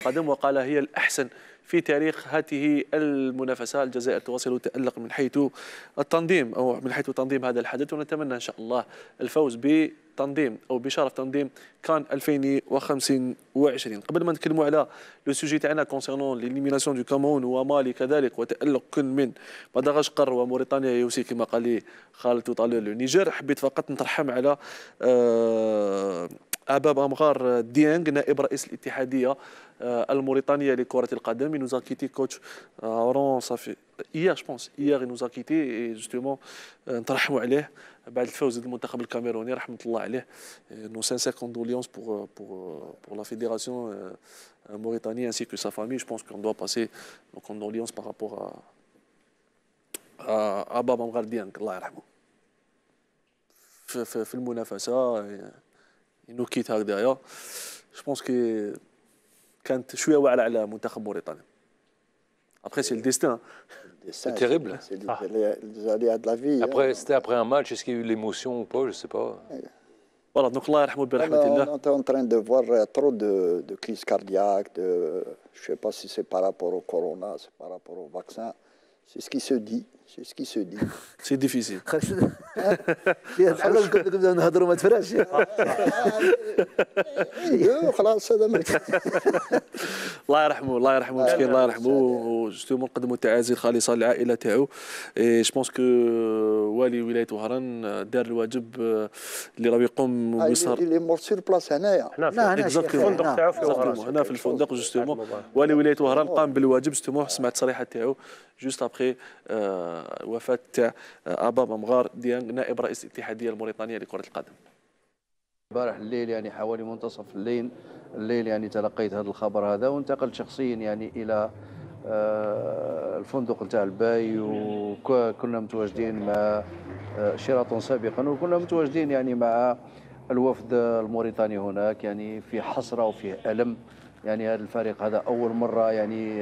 القدم وقال هي الأحسن في تاريخ هذه المنافسة. الجزائر تواصل وتألق من حيث التنظيم أو من حيث تنظيم هذا الحدث، ونتمنى إن شاء الله الفوز بتنظيم أو بشرف تنظيم كان 2025. قبل ما نتكلموا على لو سوجي تاعنا كونسيرنون ليليميناسيون دو كامون ومالي كذلك وتألق كل من مدغشقر وموريتانيا يوسي كما قال لي خالد طالع النيجر، حبيت فقط نترحم على أباب أمغار ديانغ نائب رئيس الاتحادية الموريتانية لكرة القدم. Il nous a quitté coach Oran صافي hier je pense hier il nous a quitté et justement نترحموا عليه بعد الفوز ضد المنتخب الكاميروني رحمة الله عليه. Nos sincères condoléances pour la fédération mauritanienne ainsi que sa famille. Je pense qu'on doit passer nos condoléances par rapport à أباب أمغار ديانغ الله يرحمه في المنافسة ينوكيت هكذايا. جو بونس كي كانت شويه واعره على منتخب موريتانيا. Après c'est le destin. C'est terrible. C'est les aléas de la vie. Après, c'était après un match, est-ce qu'il y a eu l'émotion ou pas? Je sais pas. Voilà, donc الله يرحمه برحمة الله. On est en train de voir trop de crises cardiaques, je sais pas si c'est par rapport au corona, c'est par rapport au vaccin. C'est ce qui se dit. C'est ce qui se dit. C'est difficile. نبداو نهضروا ما تفرحش. خلاص هذا الله يرحمه الله يرحمه مسكين الله يرحمه. وجوستومون نقدموا التعازي الخالصه للعائله تاعو. جو بونس كو والي ولايه وهران دار الواجب اللي راه يقوم بيصهر. اللي مور سور بلاص هنايا. هنا في الفندق تاعو في وهران هنا في الفندق جوستومون والي ولايه وهران قام بالواجب جوستومون سمعت التصريحات تاعو جوست ابخي وفاه تاع أباب أمغار ديانغ نائب رئيس الاتحادية الموريتانية لكرة القدم. البارح الليل يعني حوالي منتصف الليل يعني تلقيت هذا الخبر هذا وانتقلت شخصيا يعني إلى الفندق نتاع الباي، وكنا متواجدين مع شيراتون سابقا، وكنا متواجدين يعني مع الوفد الموريتاني هناك يعني في حسرة وفيه ألم. يعني هذا الفريق هذا أول مرة يعني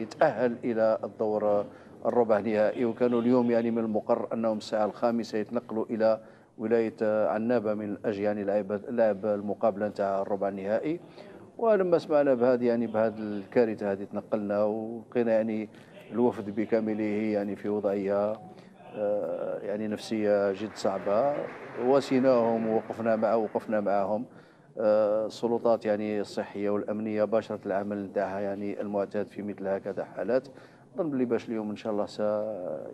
يتأهل إلى الدور الربع نهائي، وكانوا اليوم يعني من المقرر أنهم الساعة 5 يتنقلوا إلى ولاية عنابة من أجل يعني لعب المقابلة نتاع الربع النهائي. ولما سمعنا بهذه يعني بهذه الكارثة هذه تنقلنا ولقينا يعني الوفد بكامله يعني في وضعية يعني نفسية جد صعبة. واسيناهم ووقفنا معهم. السلطات يعني الصحية والأمنية باشرت العمل نتاعها يعني المعتاد في مثل هكذا حالات. نظن بلي باش اليوم ان شاء الله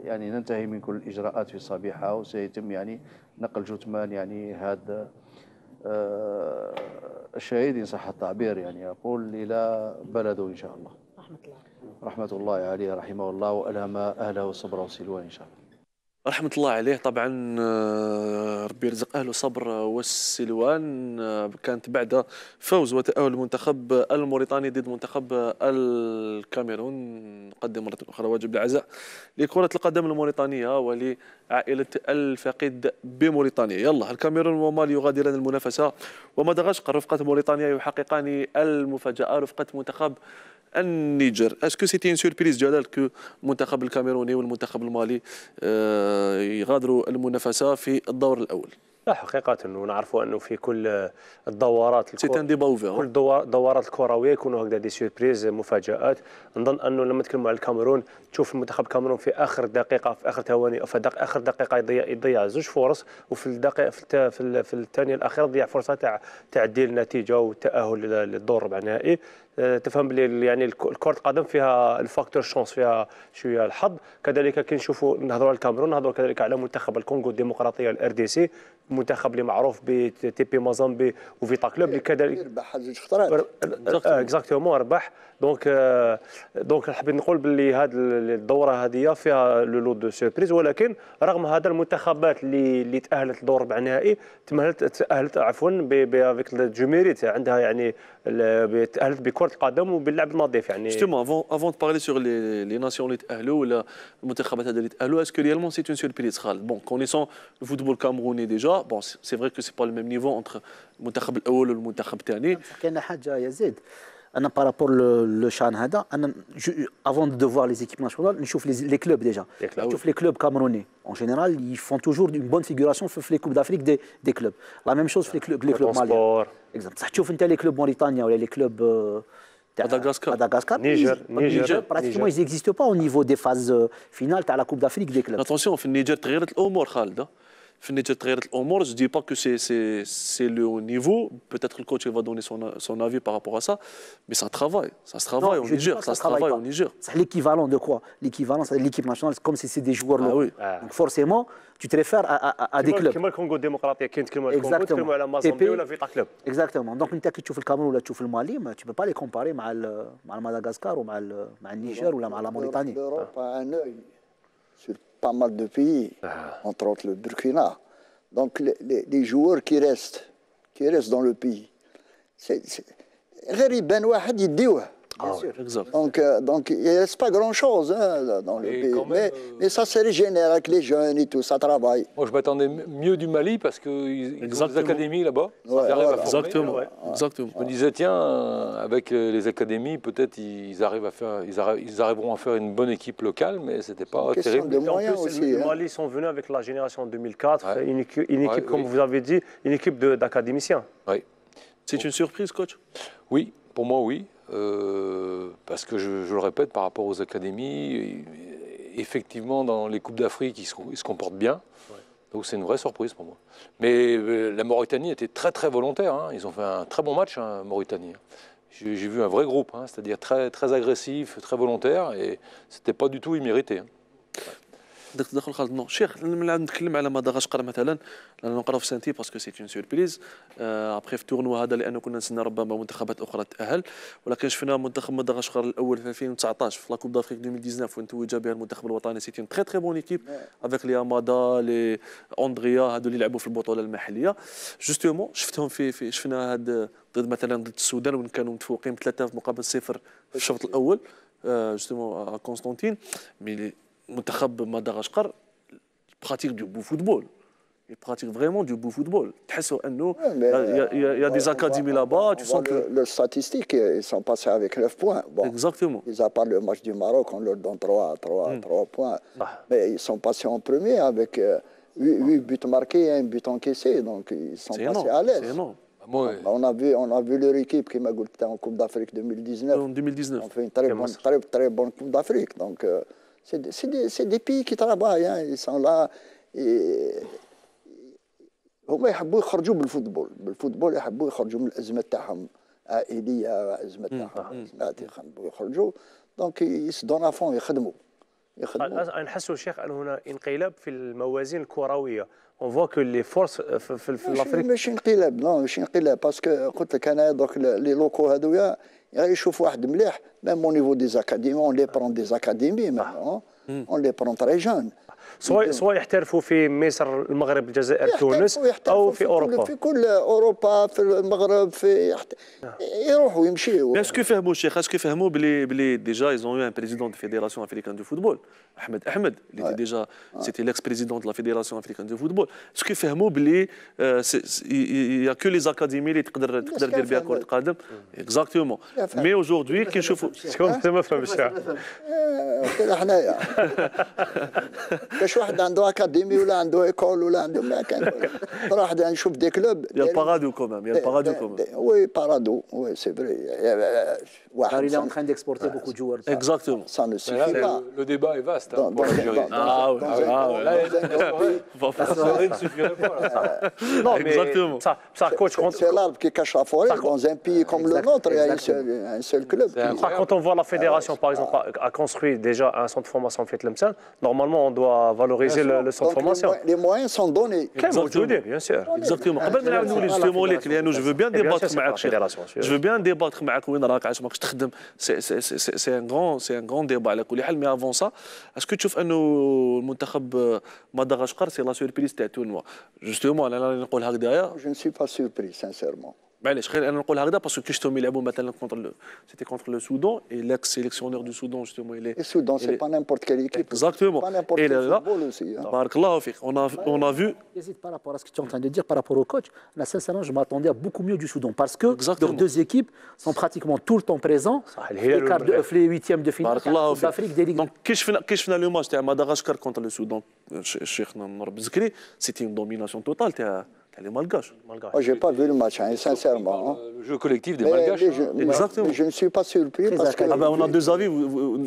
يعني ننتهي من كل الاجراءات في الصبيحه، وسيتم يعني نقل جثمان يعني هذا الشهيد ان صح التعبير يعني اقول الى بلده ان شاء الله. رحمه الله عليه رحمه الله والهم اهله الصبر والسلوان ان شاء الله. رحمة الله عليه طبعا ربي يرزق أهله الصبر والسلوان. كانت بعد فوز وتأهل المنتخب الموريتاني ضد منتخب الكاميرون. نقدم مرة أخرى واجب العزاء لكرة القدم الموريتانية ولعائلة الفقيد بموريتانيا. يلا الكاميرون ومالي يغادران المنافسة، ومدغشقر رفقة موريتانيا يحققان المفاجأة رفقة منتخب النيجر. اسكو سيتي اون سوربريز جلال كو المنتخب الكاميروني والمنتخب المالي يغادروا المنافسه في الدور الاول؟ لا حقيقة ونعرفوا انه في كل الدورات سي ان ديبا اوفير كل الدورات الكرويه يكونوا هكذا دي سوربريز مفاجآت. نظن انه لما نتكلموا على الكاميرون تشوف المنتخب الكاميرون في اخر دقيقه في اخر ثواني في اخر دقيقه يضيع زوج فرص، وفي الدقيقه في الثانيه الاخيره ضيع فرصه تاع تعديل النتيجه والتاهل للدور ربع النهائي. تفهم بلي يعني كرة القدم فيها الفاكتور شونس، فيها شويه الحظ. كذلك كي نشوفوا نهضروا على الكاميرون نهضروا كذلك على منتخب الكونغو الديمقراطيه الار دي سي، المنتخب اللي معروف بتي بي مازامبي وفيتا كلوب اللي كذلك ربح زوج خطرات اكزاكتومون ربح. دونك حبيت نقول باللي هذه الدوره هذه فيها لو لو دو سوربريز، ولكن رغم هذا المنتخبات اللي تاهلت لدور ربع النهائي تاهلت عفوا بافيك دو ميريت، عندها يعني تاهلت بكره القدم وباللعب النظيف يعني. جوستومون افون بارلي سور لي ناسيون اللي تاهلوا ولا المنتخبات هذه اللي تاهلوا، اسكو ريالمون سي اون سوربريز خالد؟ بون كونيسون لو فوتبول كامروني ديجا بون سي فري كو سي با لو ميم نيفو انتر المنتخب الاول والمنتخب الثاني. كاين حاجه يزيد انا بارابور لو شان هذا انا افون دو فوار لي زيكيب ناسيونال نشوف لي كلوب ديجا نشوف لي كلوب كامروني اون جينيرال يفون توجور اون بون فيغوراسيون في لي كوب دافريك دي كلوب. لا ميم شوز في لي كلوب مالي اكزاكت. صح تشوف انت لي كلوب موريتانيا ولا لي كلوب Madagascar. Niger. Pratiquement, ils n'existent pas au niveau des phases finales de la Coupe d'Afrique des clubs. Attention, في النيجر تغيرت الامور خالد. في النيجر تغيرت الامور. Je dis pas que c'est le haut niveau. Peut-être le coach il va donner son avis par rapport à ça, mais ça travaille. Ça se travaille au Niger. Ça se travaille au Niger. C'est l'équivalent de quoi? L'équivalent, c'est l'équipe nationale, comme si c'est des joueurs locaux. Oui. Donc forcément, tu te réfères à des clubs. كما الكونغو الديمقراطيه كاين تكلموا على الكونغو تكلموا على مازامبي ولا فيتا كلوب. Exactement. Donc انت كي تشوف الكاميرون ولا تشوف المالي tu peux pas les comparer مع مدغشقر ومع النيجر ولا مع موريتانيا. L'Europe a un œil sur pas mal de pays, entre autres le Burkina. Donc les joueurs qui restent dans le pays, غير يبان واحد يديوه. Donc il ne reste pas grand-chose dans le pays. Mais ça se régénère avec les jeunes et tout, ça travaille. Moi, je m'attendais mieux du Mali parce qu'ils ont des académies là-bas. Ouais, voilà. Exactement. Exactement. Je me disais, tiens, avec les académies, peut-être ils arriveront à faire une bonne équipe locale, mais ce n'était pas terrible. De moyens aussi. Les Mali sont venus avec la génération 2004, une équipe, comme vous avez dit, une équipe d'académiciens. Oui. C'est une surprise, coach? Oui, pour moi, oui. Parce que je le répète, par rapport aux académies, effectivement, dans les Coupes d'Afrique, ils se comportent bien. Ouais. Donc c'est une vraie surprise pour moi. Mais la Mauritanie était très très volontaire. Hein. Ils ont fait un très bon match, hein, Mauritanie. J'ai vu un vrai groupe, hein, c'est-à-dire très, très agressif, très volontaire, et c'était pas du tout immérité. Hein. بدك تدخل خالد نو شيخ نتكلم على مدغشقر مثلا لانه نقراو في سانتي باسكو سي اون سوربريز ابخي في التورنوا هذا لانه كنا نتسنى ربما منتخبات اخرى تاهل ولكن شفنا منتخب مدغشقر الاول في 2019 في لا كوب دافريك 2019 وين توج بها المنتخب الوطني سي اون تري تري بون ايكيب افيك لي امادا لي اندريا هادو اللي لعبوا في البطوله المحليه جوستومون شفتهم في شفنا هاد ضد مثلا ضد السودان وين كانوا متفوقين ب3 مقابل 0 في الشوط الاول جوستومون كونستانتين مي منتخب مدغشقر pratique du beau football. Il pratique vraiment du beau football. Il y a des académies là-bas. Tu sens que les statistiques, ils sont passés avec 9 points. Bon, exactement. Ils à part le match du Maroc, on leur donne 3 points. Mais ils sont passés en premier avec 8 buts marqués et 1 but encaissé. Donc ils sont passés à l'aise. C'est énorme. On a vu leur équipe qui m'a goûté en Coupe d'Afrique 2019. En 2019. On fait une très bonne Coupe d'Afrique. Donc c'est des pays qui travaillent, hein. Ils sont là. هما يحبوا يخرجوا بالفوتبول يحبوا يخرجوا من الازمه تاعهم عائليه ازمه تاعهم يحبوا يخرجوا دونك يسدون افون يخدموا نحسوا الشيخ ان هنا انقلاب في الموازين الكرويه on voit que les forces في الافريق ماشي انقلاب لا ماشي انقلاب باسكو قلت لك انا دوك لي لوكو هذويا يشوف واحد مليح même au niveau des académies on les prend des académies maintenant on les prend très jeunes سواء يحترفوا في مصر المغرب الجزائر تونس او في اوروبا في كل اوروبا في المغرب في يروحوا يمشيوا اسكو فهموا الشيخ اسكو فهموا بلي ديجا ils ont eu un président de fédération africaine de football Ahmed il était déjà c'était l'ex-président de la fédération africaine de football اسكو فهموا بلي il y a que les académies اللي تقدر دير بها كرة قدم exactement mais aujourd'hui كي نشوفوا شكون ما فهمش كذا حنايا كاش واحد عنده اكاديمي ولا عنده ايكول ولا عنده ما كان واحد نشوف دي كلوب يا البارادو كومام يا البارادو كومام وي بارادو وي سي فري واحد il est en train d'exporter beaucoup de joueurs exactement ça ne suffit pas le débat est vaste pour l'Algérie ça ne suffirait pas non exactement ça coach c'est l'arbre qui cache la forêt dans un pays comme le nôtre il y a un seul club quand on voit la fédération par exemple a construit déjà un centre de formation في تلمسان normalement on doit valoriser le centre de formation. Les moyens sont donnés. Bien sûr. Exactement. قبل ما نولي جوستومون ليك لانه جو بيان ديباتر معاك جو بيان ديباتر معاك وين راك عاش ماكش تخدم سي ان غون ديبا على كل حال مي افون سا اسكو تشوف انه المنتخب مدغشقر سي لا سوربريز تاع تورنوا جوستومون انا نقول هكذايا جو نسوي با سوربريز سانسيرمون معليش خير انا نقول هكذا باسكو كي شفتهم يلعبوا مثلا سيتي كونتر لو سودان اي لاكس سيليكسيونور دو سودان جوستومون il est السودان سي با نيمبورت كيل ايكيب exactement et là بارك الله فيك on a vu par rapport à ce que tu es en train de dire par rapport au coach là sincèrement je m'attendais à beaucoup mieux du Soudan parce que leurs deux équipes sont pratiquement tout le temps présents les huitièmes de finale d'Afrique des ligues donc كي شفنا لو ماتش تاع مدغشقر كونتر لو سودان شيخنا نور بزكري سيتي اون دوميناسيون توتال تاع les Malgaches. Moi, je n'ai pas vu le match, hein, sincèrement. Le jeu collectif des Malgaches. Exactement. Mais je ne suis pas surpris parce que... Ah ben, on a deux avis.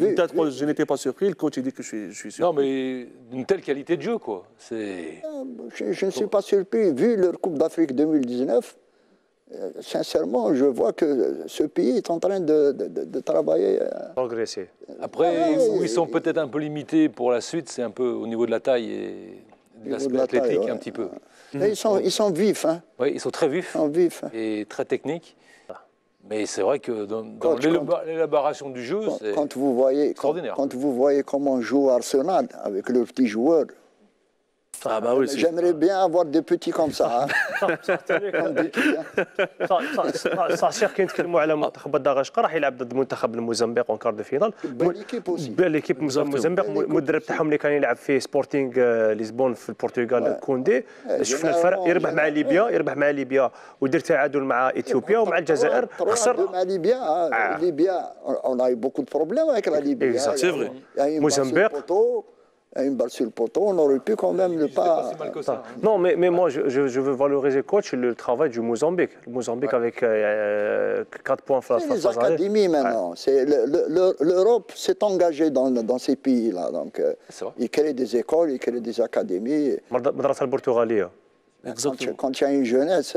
Peut-être moi, je n'étais pas surpris. Le coach il dit que je suis surpris. Non, mais d'une telle qualité de jeu, quoi. Je ne suis pas surpris. Vu leur Coupe d'Afrique 2019, sincèrement, je vois que ce pays est en train de travailler. Progresser. Après, où ils sont peut-être un peu limités pour la suite, c'est un peu au niveau de la taille et de l'aspect athlétique, un petit peu. Mais ils sont vifs. Hein. Oui, ils sont très vifs, et très techniques. Mais c'est vrai que dans l'élaboration du jeu, c'est extraordinaire. Quand vous voyez comment joue Arsenal avec leurs petits joueurs, Ah bah oui, j'aimerais bien avoir des petits comme ça. صح كنتكلموا على منتخب الدغشقه راح يلعب ضد منتخب الموزمبيق اون كار دو فينال بان ليكيب الموزمبيق المدرب تاعهم اللي كان يلعب في سبورتينغ لشبون في البرتغال كوندي شفنا الفرق يربح مع ليبيا ويدير تعادل مع اثيوبيا ومع الجزائر خسر مع ليبيا on a eu beaucoup de problèmes avec la Libye. C'est vrai. Mozambique. Une balle sur le poteau, on aurait pu quand même ne pas... C'est mal que ça. Non, mais moi, je veux valoriser, coach, le travail du Mozambique. Le Mozambique avec 4 points face à les académies maintenant. L'Europe s'est engagée dans ces pays-là. Donc, ils créent des écoles, ils créent des académies. المدرسة البرتغالية. Quand il y a une jeunesse,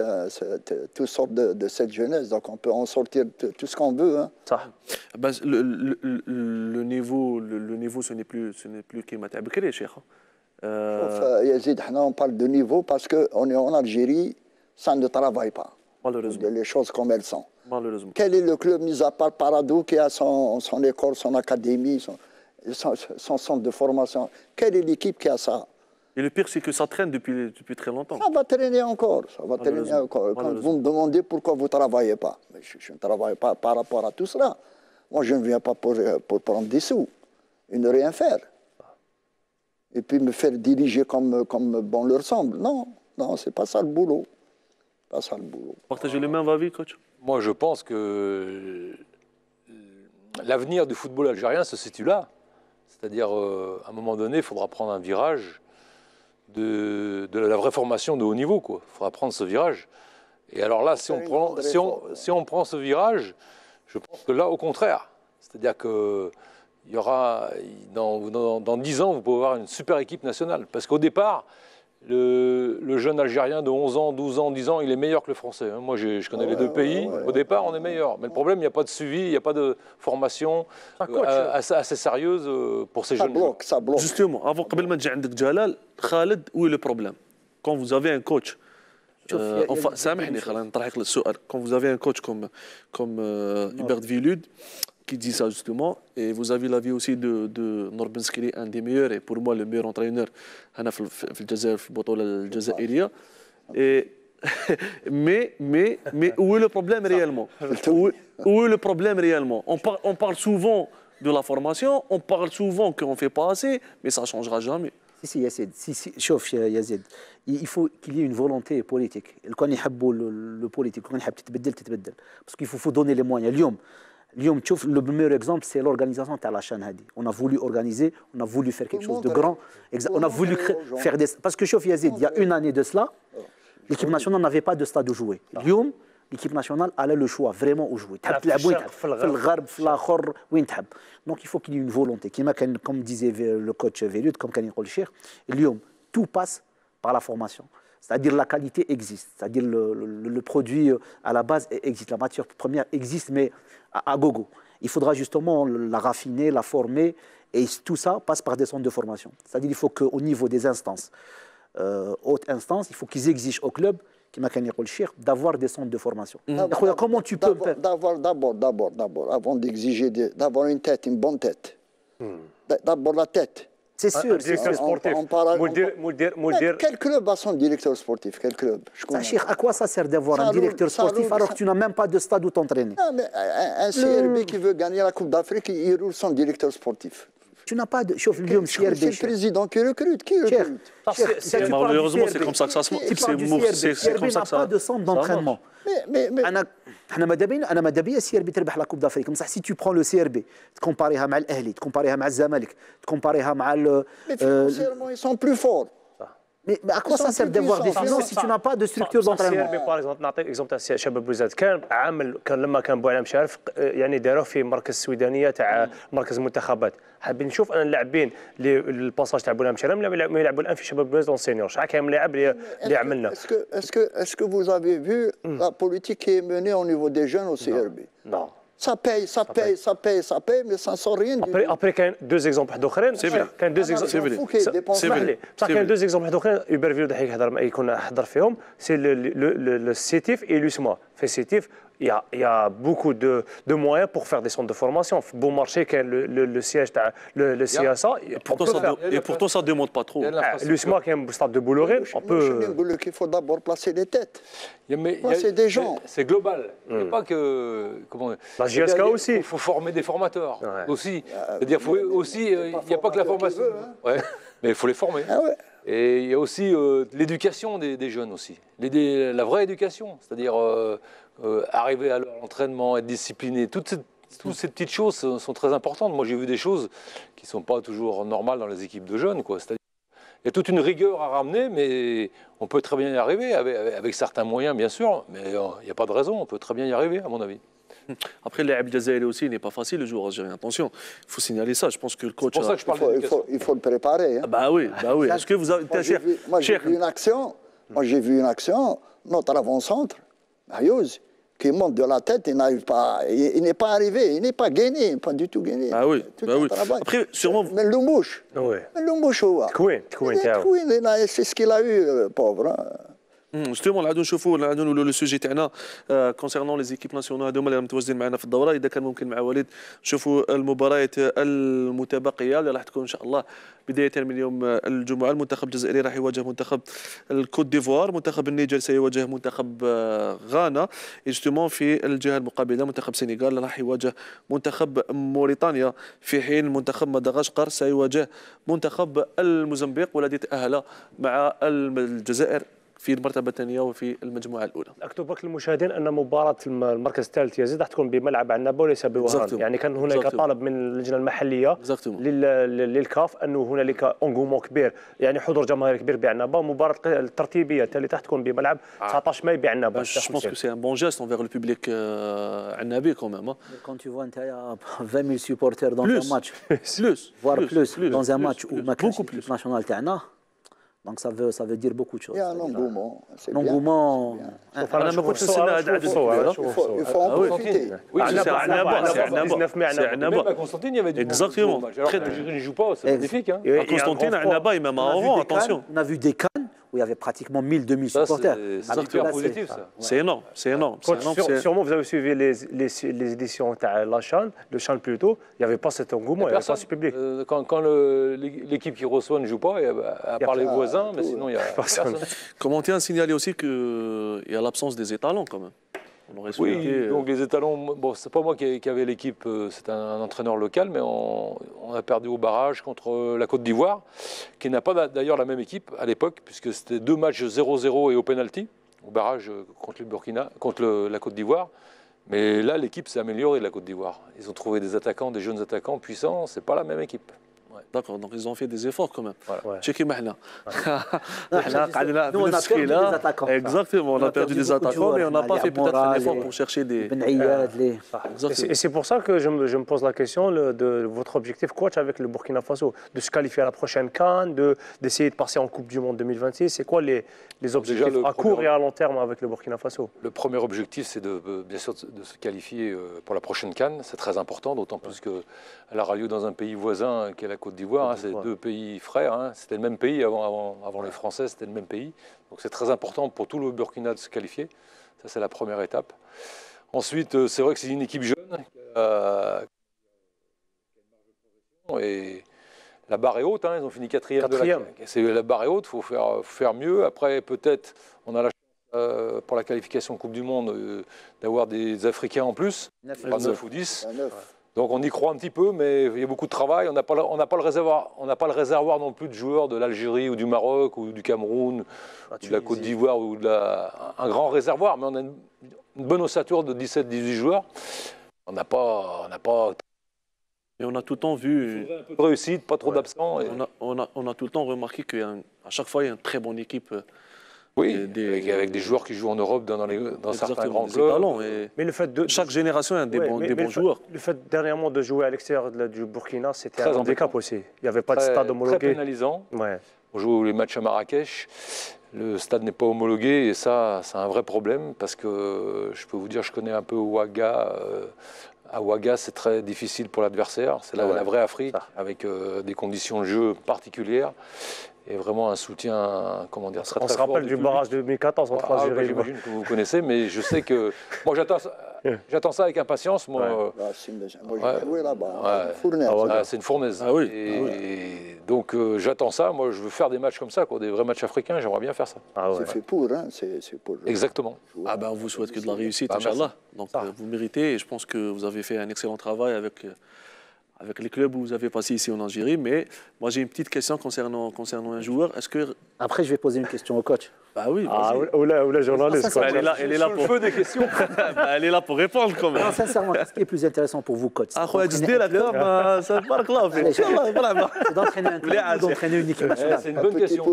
toutes sortes de cette jeunesse, donc on peut en sortir tout ce qu'on veut. Hein. Ben, le niveau, ce n'est plus كيما تاع بكري يا شيخ. Yazid, on parle de niveau parce qu'on est en Algérie, ça ne travaille pas. Malheureusement. Les choses comme elles sont. Malheureusement. Quel est le club, mis à part Paradou, qui a son école, son académie, son centre de formation? Quelle est l'équipe qui a ça? Et le pire, c'est que ça traîne depuis très longtemps. Ça va traîner encore. Ça va traîner encore. Quand vous me demandez pourquoi vous ne travaillez pas, mais je ne travaille pas par rapport à tout cela. Moi, je ne viens pas pour prendre des sous et ne rien faire. Et puis me faire diriger comme bon leur semble. Non, ce n'est pas ça le boulot. Pas ça le boulot. Partagez les mêmes avis, coach? Moi, je pense que l'avenir du football algérien se situe là. C'est-à-dire, à un moment donné, il faudra prendre un virage de la vraie formation de haut niveau, quoi. Il faudra prendre ce virage. Et alors là, si on prend ce virage, je pense que là, au contraire, c'est-à-dire que il y aura, dans 10 ans, vous pouvez avoir une super équipe nationale. Parce qu'au départ, le jeune Algérien de 11 ans, 12 ans, 10 ans, il est meilleur que le Français. Moi, je connais les deux pays. Au départ, on est meilleur. Mais le problème, il n'y a pas de suivi, il n'y a pas de formation assez sérieuse pour ces jeunes joueurs. Ça bloque. Justement, avant قبل ما نجي عندك جلال, Khaled, où est le problème? Quand vous avez un coach, enfin, سامحني خلينا نطرح لك السؤال. Quand vous avez un coach comme Hubert Vilud, qui dit ça justement, et vous avez l'avis aussi de Norben Skiri, un des meilleurs, et pour moi le meilleur entraîneur في الجزائر في البطولة الجزائرية. Mais où est le problème réellement? Où est le problème réellement? On parle souvent de la formation, on parle souvent qu'on ne fait pas assez, mais ça ne changera jamais. Si Yazid, شوف Yazid, il faut qu'il y ait une volonté politique. كون يحبوا le politique, كون يحب تتبدل. Parce qu'il faut donner les moyens. اليوم تشوف le meilleur exemple c'est l'organisation تاع la chaîne هذه. On a voulu organiser, on a voulu faire quelque chose de grand. On a voulu faire des... Parce que شوف Yazid, il y a une année de cela, l'équipe nationale n'avait pas de stade où jouer. اليوم l'équipe nationale a le choix vraiment où jouer. تحب تلعب وين تحب. في الغرب في الاخر وين تحب. Donc il faut qu'il y ait une volonté. Comme disait le coach Velud, comme كان يقول الشيخ, اليوم tout passe par la formation. C'est-à-dire la qualité existe, c'est-à-dire le produit à la base existe, la matière première existe, mais à gogo. Il faudra justement la raffiner, la former, et tout ça passe par des centres de formation. C'est-à-dire qu'il faut qu'au niveau des instances, hautes instances, il faut qu'ils exigent au club, d'avoir des centres de formation. Comment tu peux... D'abord, avant d'exiger, d'avoir une tête, une bonne tête. D'abord la tête. C'est sûr. Directeur sportif. Quel club a son directeur sportif? Quel club? À quoi ça sert d'avoir un directeur sportif alors que tu n'as même pas de stade où t'entraîner? Un CRB qui veut gagner la Coupe d'Afrique, il roule son directeur sportif. Tu n'as pas de... C'est le président qui recrute. Qui recrute? Malheureusement, c'est comme ça que ça se passe. C'est comme ça que ça... pas de centre d'entraînement. انا ماذا بيا السي ار بي تربح لا كوب دافريك بصح سي تو برون لو سي ار بي تكومباريها مع الاهلي تكومباريها مع الزمالك تكومباريها مع ils sont plus forts. Mais à quoi ça sert d'avoir des finances si tu n'as pas de structure d'entraînement? باغ اكزومبل نعطيك اكزومبل تاع شباب بلوزداد كان عامل كان لما كان بوعلام شارف يعني داروه في مركز السويدانيه تاع مركز المنتخبات حابين نشوف انا اللاعبين اللي الباساج تاع بوعلام شارف ما يلعبوا الان في شباب بلوزداد سينيور شحال كاين من لاعب اللي عملنا Est-ce que vous avez vu la politique qui est menée au niveau des jeunes au CRB? Non. Ça paye, mais ça ne sort rien du tout. Après كاين deux exemples واحد اخرين كاين deux exemples بصح كاين deux exemples واحد اخرين يوبرفيو ضحك يهضر يكون حضر فيهم سي السيتيف اي لوسما في سيتيف il y a beaucoup de moyens pour faire des centres de formation. Bon marché, le siège, le CSA. Et pourtant, ça ne demande pas trop. L'USMA, qui est un stade de Bolloré, on peut. Il faut d'abord placer les têtes. C'est des gens. C'est global. Il n'y a pas que. Comment, la JSK aussi. Il faut former des formateurs aussi. C'est-à-dire, il n'y a pas que la formation. Ouais, mais il faut les former. Ah ouais. Et il y a aussi l'éducation des jeunes aussi. La vraie éducation. C'est-à-dire. Arriver à l'entraînement, être discipliné, toutes ces petites choses sont très importantes. Moi, j'ai vu des choses qui ne sont pas toujours normales dans les équipes de jeunes, quoi. C'est-à-dire, il y a toute une rigueur à ramener, mais on peut très bien y arriver, avec certains moyens, bien sûr, mais il n'y a pas de raison, on peut très bien y arriver, à mon avis. Après, le Abdelzaïri aussi, il n'est pas facile le joueur algérien. Attention, il faut signaler ça. Je pense que le coach. C'est pour ça que je parle d'éducation. Il faut le préparer. Hein. Bah oui. Est-ce que vous avez. Moi, j'ai vu une action, notre avant-centre, Mayouz, qui monte de la tête, il n'arrive pas, il n'est pas arrivé, il n'est pas gainé, pas du tout gainé. Ah oui, Après, sûrement. Mais le mouche. Oui. Le mouche, c'est ce qu'il a eu, pauvre. Justement, le sujet تاعنا concernant les équipes nationales هذوما اللي متواجدين معنا في الدوره اذا كان ممكن مع وليد نشوفوا المباريات المتبقيه اللي راح تكون ان شاء الله بدايه من يوم الجمعه. المنتخب الجزائري راح يواجه منتخب الكوت ديفوار، منتخب النيجر سيواجه منتخب غانا، جوستومون في الجهه المقابله منتخب السنغال راح يواجه منتخب موريتانيا، في حين منتخب مدغشقر سيواجه منتخب الموزمبيق والذي تاهل مع الجزائر في المرتبة الثانية وفي المجموعة الأولى. أكتب لك للمشاهدين أن مباراة المركز الثالث يزيد راح تكون بملعب عنابة وليس بوهران، يعني كان هناك طلب من اللجنة المحلية للكاف أنه هنالك أنغومون كبير، يعني حضور جماهيري كبير بعنابة. مباراة الترتيبية التالية راح تكون بملعب 19 ماي بعنابة. Je pense que c'est un bon geste envers le public عنابي quand même. Quand tu vois un 20 000 supporters dans un match, voire plus dans un match où l'équipe nationale تاعنا. Donc ça veut dire beaucoup de choses. Il y a un engouement. L'engouement. Il faut en profiter. Oui, c'est à Annaba. À Constantine, il y avait du Exactement. Je ne joue pas, c'est magnifique. À Constantine, à Annaba et même à Oran, attention. On a vu des cannes où il y avait pratiquement 1000-2000 supporters. C'est hyper positif, ça. C'est énorme, c'est énorme. Sûrement, vous avez suivi les éditions de la CHAN, le CHAN plutôt, il n'y avait pas cet engouement, il n'y avait pas ce public. Quand l'équipe qui reçoit ne joue pas, à part les voisins, mais sinon, il n'y a personne. Comment on tient à signaler aussi qu'il y a l'absence des étalons quand même. Oui, donc les étalons, bon, c'est pas moi qui avait l'équipe, c'est un entraîneur local, mais on a perdu au barrage contre la Côte d'Ivoire, qui n'a pas d'ailleurs la même équipe à l'époque, puisque c'était 2 matchs 0-0 et au penalty, au barrage contre la Côte d'Ivoire. Mais là, l'équipe s'est améliorée de la Côte d'Ivoire. Ils ont trouvé des attaquants, des jeunes attaquants puissants, c'est pas la même équipe. D'accord, donc ils ont fait des efforts quand même. Tchéki Mahna. Nous, on a perdu des attaquants. Exactement, on a perdu des attaquants, mais on n'a pas fait peut-être un effort pour chercher des. Et c'est pour ça que je me pose la question de votre objectif, coach, avec le Burkina Faso, de se qualifier à la prochaine CAN, d'essayer de passer en Coupe du Monde 2026. C'est quoi les objectifs à court et à long terme avec le Burkina Faso? Le premier objectif, c'est bien sûr de se qualifier pour la prochaine CAN. C'est très important, d'autant plus qu'elle aura lieu dans un pays voisin qui est la Côte d'Ivoire. C'est 2 pays frères. C'était le même pays avant les Français, c'était le même pays. Donc c'est très important pour tout le Burkina de se qualifier. Ça, c'est la première étape. Ensuite, c'est vrai que c'est une équipe jeune. Et la barre est haute. Ils ont fini 4e. La barre est haute, il faut faire mieux. Après, peut-être, on a la chance pour la qualification Coupe du Monde d'avoir des Africains en plus, 9 ou 10. Donc on y croit un petit peu, mais il y a beaucoup de travail. On n'a pas le réservoir non plus de joueurs de l'Algérie ou du Maroc ou du Cameroun, ou de la Côte d'Ivoire ou un grand réservoir, mais on a une bonne ossature de 17-18 joueurs. On n'a pas Et on a tout le temps vu. Réussite, pas trop d'absents. Et... On a tout le temps remarqué qu'à chaque fois, il y a une très bonne équipe. Oui, avec des joueurs qui jouent en Europe dans certains grands clubs. Talents, mais le fait de chaque génération a des bons joueurs. Le fait dernièrement de jouer à l'extérieur du Burkina, c'était un handicap aussi. Il n'y avait pas de stade homologué. Très pénalisant. Ouais. On joue les matchs à Marrakech, le stade n'est pas homologué et ça, c'est un vrai problème parce que je peux vous dire, je connais un peu Ouaga. À Ouaga, c'est très difficile pour l'adversaire. C'est la vraie Afrique, avec des conditions de jeu particulières. Et vraiment un soutien, comment dire, très, on se rappelle du barrage de 2014 entre Algérie. J'imagine que vous connaissez, mais je sais que moi j'attends ça avec impatience. Moi, j'ai joué là-bas, fournaise. C'est une fournaise. Ah oui. Et donc j'attends ça. Moi, je veux faire des matchs comme ça, quoi, des vrais matchs africains. J'aimerais bien faire ça. C'est fait pour, hein. C'est pour. Exactement. Ah ben, on vous souhaite que de la réussite, Inch'Allah. Donc vous méritez. Et je pense que vous avez fait un excellent travail avec les clubs où vous avez passé ici en Algérie. Mais moi, j'ai une petite question concernant un joueur. Est-ce que... Après, je vais poser une question au coach. Bah oui. Ou la journaliste. Elle est là pour... feu des questions. Elle est là pour répondre quand même. Non, sincèrement, qu'est-ce qui est plus intéressant pour vous, coach? C'est d'entraîner une équipe nationale. C'est une bonne question.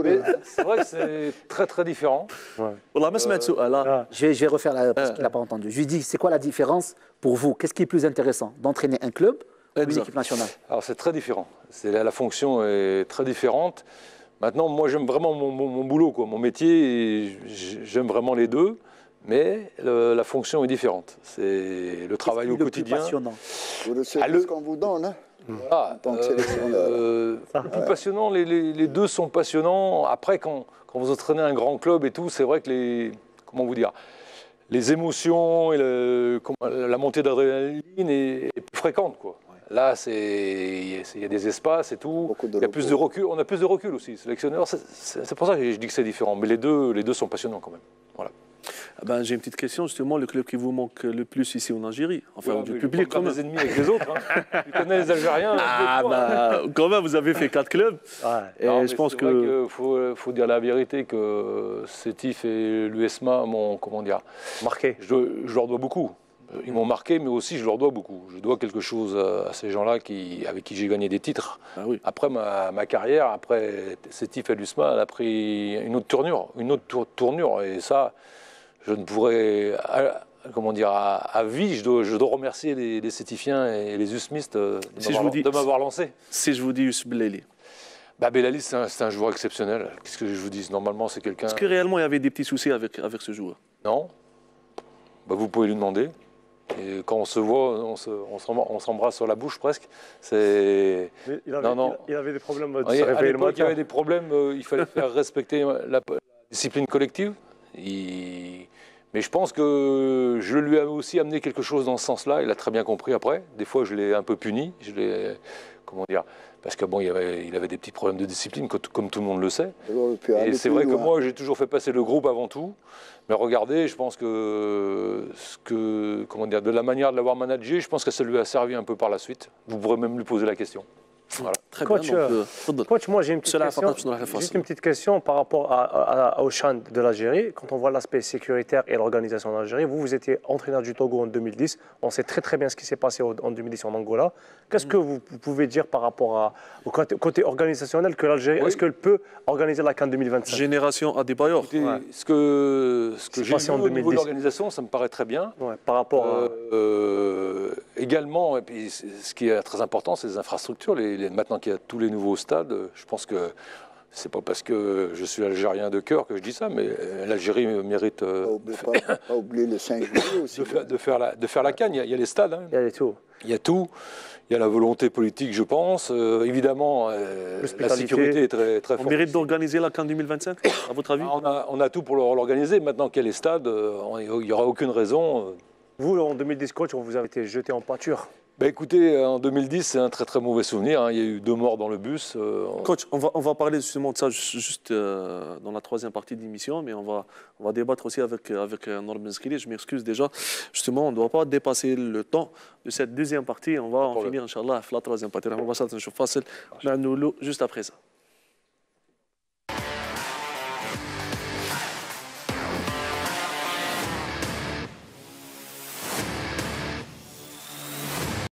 C'est vrai que c'est très très différent. Je vais refaire parce qu'il n'a pas entendu. Je lui dis, c'est quoi la différence pour vous? Qu'est-ce qui est plus intéressant, d'entraîner un club ou une équipe nationale? Alors c'est très différent. La fonction est très différente. Maintenant, moi j'aime vraiment mon boulot, quoi, mon métier. J'aime vraiment les deux, mais la fonction est différente. C'est le travail au quotidien. Vous recevez ce qu'on vous donne, hein. En tant que sélectionneur. Le plus passionnant, les deux sont passionnants. Après, quand vous entraînez un grand club et tout, c'est vrai que comment vous dire, les émotions et la montée d'adrénaline est plus fréquente, quoi. Là, il y a des espaces et tout. Il y a plus de recul. On a plus de recul aussi. Sélectionneur, c'est pour ça que je dis que c'est différent. Mais les deux sont passionnants quand même. Voilà. Ah ben, j'ai une petite question, justement, le club qui vous manque le plus ici en Algérie, enfin du public, comme des ennemis avec les autres. Hein. Tu connais les Algériens. Quand même, vous avez fait 4 clubs. Et non, je pense que faut dire la vérité que Sétif et l'USMA m'ont, comment dire, marqué. Je leur dois beaucoup. Ils m'ont marqué, mais aussi je leur dois beaucoup. Je dois quelque chose à ces gens-là avec qui j'ai gagné des titres. Ah oui. Après ma carrière, après Sétif et l'USMA, elle a pris une autre tournure. Et ça, je ne pourrais, comment dire, à vie, je dois remercier les Sétifiens et les Usmistes de m'avoir lancé. Si je vous dis Youssef Belaili. Belaili, c'est un joueur exceptionnel. Qu'est-ce que je vous dis? Normalement, c'est quelqu'un... Est-ce que réellement il y avait des petits soucis avec ce joueur? Non. Vous pouvez lui demander. Et quand on se voit, on s'embrasse sur la bouche presque. Il avait des problèmes de se réveiller le matin. À l'époque, il y avait des problèmes. Il fallait faire respecter la discipline collective. Mais je pense que je lui ai aussi amené quelque chose dans ce sens-là. Il a très bien compris après. Des fois, je l'ai un peu puni. Comment dire? Parce que il avait des petits problèmes de discipline, comme tout le monde le sait. Et c'est vrai que moi, j'ai toujours fait passer le groupe avant tout. Mais regardez, je pense que comment dire, de la manière de l'avoir managé, je pense que ça lui a servi un peu par la suite. Vous pourrez même lui poser la question. Voilà. Très coach, bien. Coach, moi j'ai une petite question par rapport au CHAN de l'Algérie. Quand on voit l'aspect sécuritaire et l'organisation en Algérie, vous étiez entraîneur du Togo en 2010. On sait très très bien ce qui s'est passé en 2010 en Angola. Qu'est-ce que vous pouvez dire par rapport au côté organisationnel que l'Algérie, est-ce qu'elle peut organiser la CAN 2025? Génération Adebayor. Ce que j'ai vu au niveau de l'organisation, ça me paraît très bien. Par rapport également, et puis ce qui est très important, c'est les infrastructures. Maintenant qu'il y a tous les nouveaux stades, je pense que c'est pas parce que je suis algérien de cœur que je dis ça, mais l'Algérie mérite pas oublier le 5 juillet aussi, de faire la CAN. Il y a les stades. Hein. Il y a tout. Il y a tout. Il y a la volonté politique, je pense. Évidemment, la sécurité est très, très forte. On mérite d'organiser la CAN 2025, à votre avis? On a tout pour l'organiser. Maintenant qu'il y a les stades, il n'y aura aucune raison. Vous, en 2010, coach, vous avez été jeté en pâture. Écoutez, en 2010, c'est un très très mauvais souvenir. Hein. Il y a eu 2 morts dans le bus. Coach, on va parler justement de ça juste dans la 3e partie de l'émission, mais on va débattre aussi avec Norman Skili. Je m'excuse déjà. Justement, on ne doit pas dépasser le temps de cette 2e partie. On va en finir, Inch'Allah, la 3e partie. On va juste après ça.